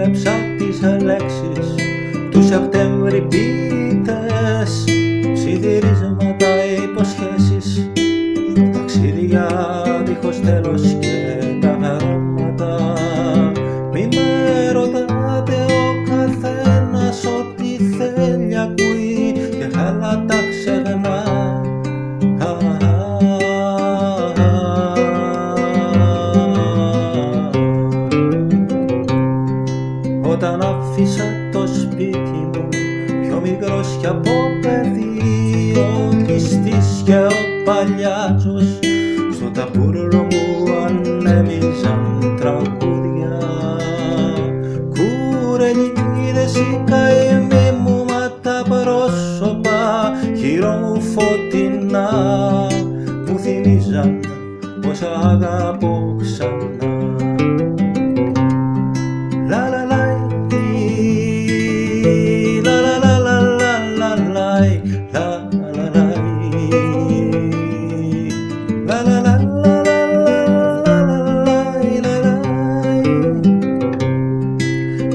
έκλεψα τις λέξεις του Σεπτέμβρη ποιητές, ψιθυρίσματα, υποσχέσεις, ταξίδια δίχως τέλος και τα αρώματα. Μη με ρωτάτε, ο καθένας ό,τι θέλει ακούει και άλλα τα ξεχνά. Όταν άφησα το σπίτι μου πιο μικρός κι από παιδί, ο νηστής και ο παλιάτσος στο ταπούρλο μου ανέμιζαν τραγούδια. Κουρελίδες οι καημοί μου, μα τα πρόσωπα γύρω μου φωτεινά μου θυμίζαν πως αγαπώ ξανά.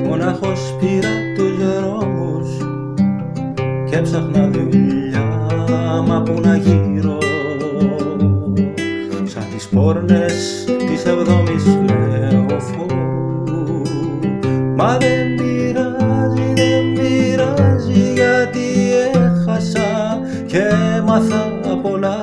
Μονάχος πήρα τους δρόμους και έψαχνα δουλειά, μα που να γύρω σαν τις πόρνες της 7ης λεωφόρου. Μα δεν πειράζει, δεν πειράζει, γιατί έχασα και έμαθα πολλά.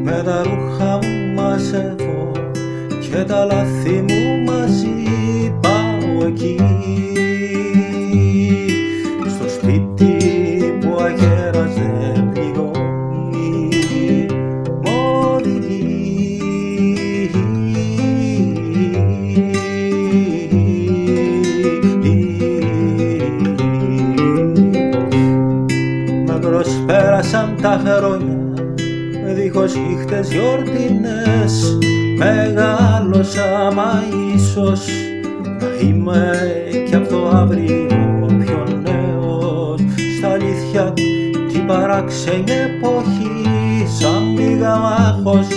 Με τα ρούχα μου μαζεύω και τα λάθη μου μαζί, πάω εκεί στο σπίτι που αγέρας δεν πληγώνει μόνη. Με προσπέρασαν τα χρόνια δίχως νύχτες γιορτινές, μεγάλωσα, μα ίσως να είμαι κι απ' το αύριο πιο νέος. Στα αλήθεια την παράξενη εποχή, σαν μηγαμάχος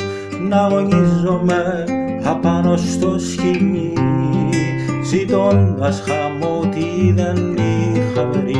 να αγωνίζομαι απάνω στο σκηνή, ζητώντας χαμό τι δεν είχα βρει.